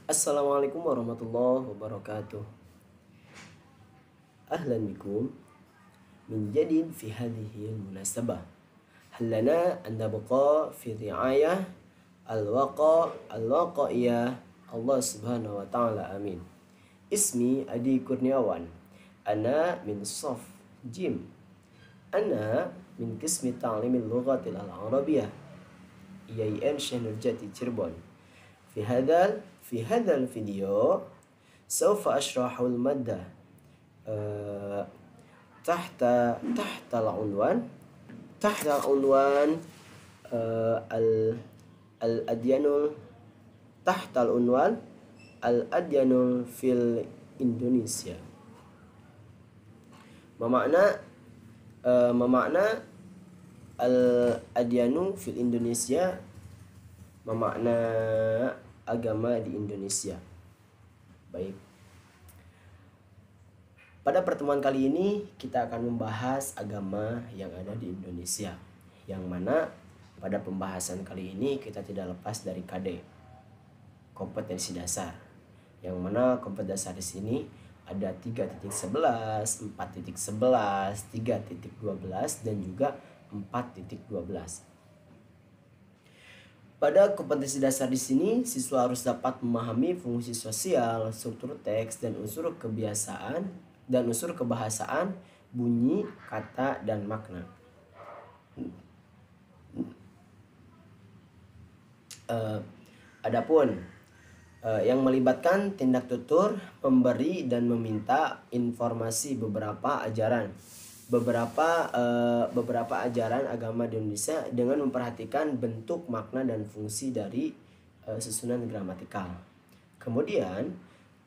Assalamualaikum warahmatullahi wabarakatuh. Ahlan bikum min jadid fi hadhihi al-munasabah. Hal lana an nabqa fi ri'ayah al-waqa'iyah Allah Subhanahu wa taala. Amin. Ismi Adi Kurniawan. Ana min Shaf Jim. Ana min qismi ta'limil lughatil al-arabiyyah. IAIN Syekh Nurjati Cirebon. في هذا الفيديو سوف أشرح المادة تحت العنوان الأديان الأديان في Indonesia. Memakna al-adyanu fil Indonesia, memakna agama di Indonesia. Baik. Pada pertemuan kali ini kita akan membahas agama yang ada di Indonesia, yang mana pada pembahasan kali ini kita tidak lepas dari KD, kompetensi dasar, yang mana kompetensi dasar di sini ada 3.11, 4.11, 3.12 dan juga 4.12. Pada kompetensi dasar di sini, siswa harus dapat memahami fungsi sosial, struktur teks, dan unsur kebahasaan, bunyi, kata, dan makna. Adapun yang melibatkan tindak tutur, memberi dan meminta informasi beberapa ajaran agama di Indonesia dengan memperhatikan bentuk, makna, dan fungsi dari susunan gramatikal. Kemudian,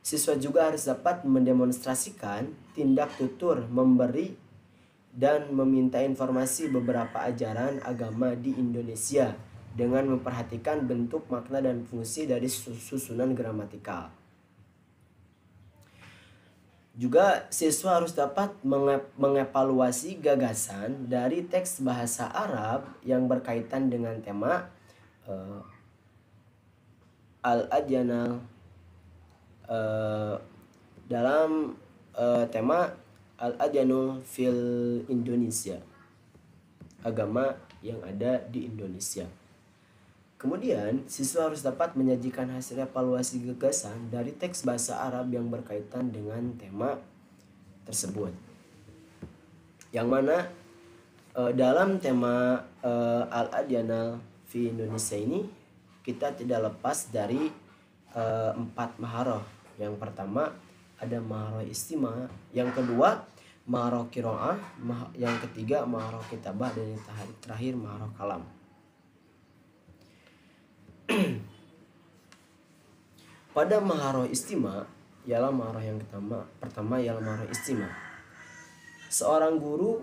siswa juga harus dapat mendemonstrasikan tindak tutur, memberi dan meminta informasi beberapa ajaran agama di Indonesia dengan memperhatikan bentuk, makna, dan fungsi dari susunan gramatikal. Juga siswa harus dapat mengevaluasi gagasan dari teks bahasa Arab yang berkaitan dengan tema al-adyanal dalam tema al-adyanu fil Indonesia, agama yang ada di Indonesia. Kemudian, siswa harus dapat menyajikan hasil evaluasi gagasan dari teks bahasa Arab yang berkaitan dengan tema tersebut. Yang mana dalam tema al-adyanal fi Indonesia ini kita tidak lepas dari 4 maharoh. Yang pertama ada maharoh istima, yang kedua maharoh qiraah, yang ketiga maharoh kitabah, dan yang terakhir maharoh kalam. Pada maharoh istima ialah maharoh yang pertama ialah maharoh istima. Seorang guru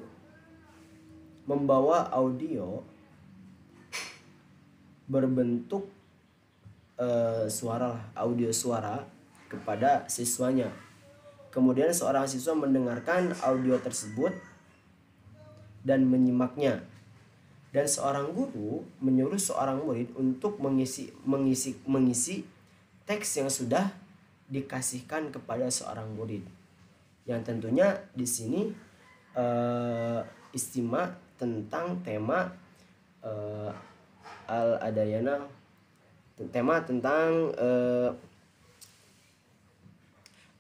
membawa audio berbentuk audio suara kepada siswanya. Kemudian seorang siswa mendengarkan audio tersebut dan menyimaknya. Dan seorang guru menyuruh seorang murid untuk mengisi teks yang sudah dikasihkan kepada seorang murid. Yang tentunya di sini istima tentang tema al-adayana, tema tentang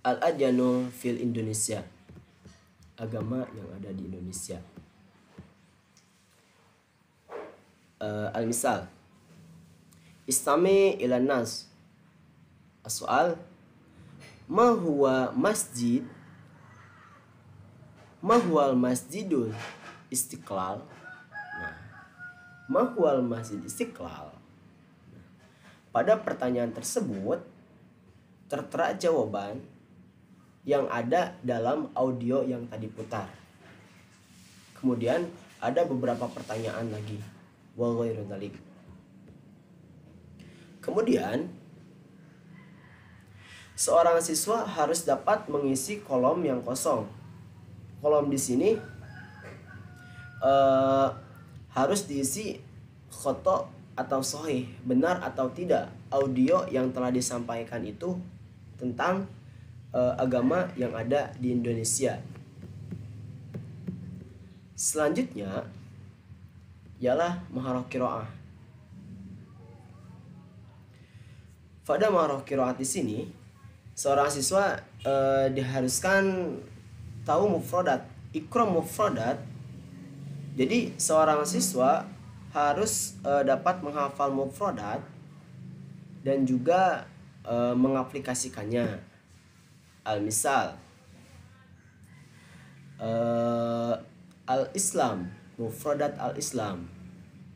al-adyanu fil Indonesia, agama yang ada di Indonesia. Al-misal istami ila nas. As-soal, ma huwa masjidul Istiqlal? Ma huwal masjid Istiqlal? Pada pertanyaan tersebut tertera jawaban yang ada dalam audio yang tadi putar. Kemudian ada beberapa pertanyaan lagi. Wa ghairu dzalik. Kemudian seorang siswa harus dapat mengisi kolom yang kosong. Kolom di sini harus diisi khoto atau sahih, benar atau tidak, audio yang telah disampaikan itu tentang agama yang ada di Indonesia. Selanjutnya ialah maharah qiraah. Pada maharah qiraah di sini, seorang siswa diharuskan tahu mufradat, iqra mufradat. Jadi seorang siswa harus dapat menghafal mufradat dan juga mengaplikasikannya. Al-misal, al-Islam, mufradat al-Islam.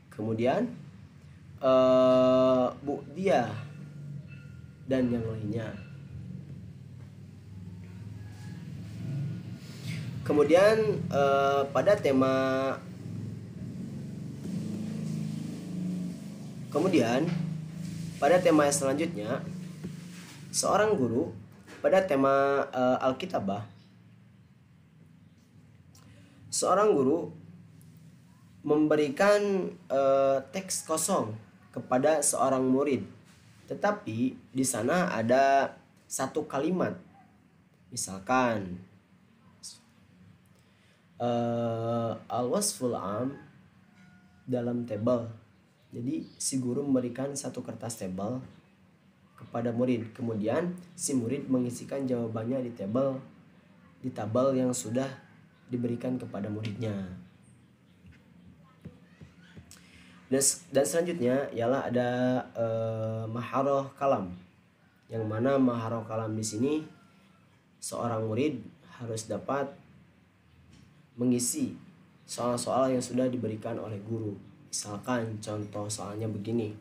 Kemudian bu'diyah dan yang lainnya. Kemudian pada tema yang selanjutnya, seorang guru pada tema Alkitabah, seorang guru memberikan teks kosong kepada seorang murid, tetapi di sana ada satu kalimat, misalkan al-wasful am dalam tabel. Jadi si guru memberikan satu kertas tabel kepada murid, kemudian si murid mengisikan jawabannya di tabel yang sudah diberikan kepada muridnya. Dan selanjutnya ialah ada maharah kalam, yang mana maharah kalam di sini seorang murid harus dapat mengisi soal-soal yang sudah diberikan oleh guru. Misalkan contoh soalnya begini: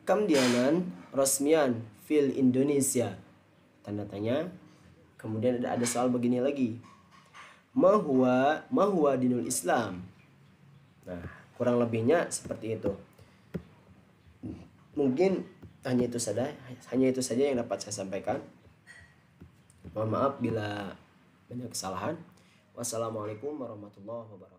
kam dianan resmian fil Indonesia, tanda tanya. Kemudian ada soal begini lagi: ma huwa dinul Islam. Nah, kurang lebihnya seperti itu. Mungkin hanya itu saja yang dapat saya sampaikan. Mohon maaf bila banyak kesalahan. Wassalamualaikum warahmatullahi wabarakatuh.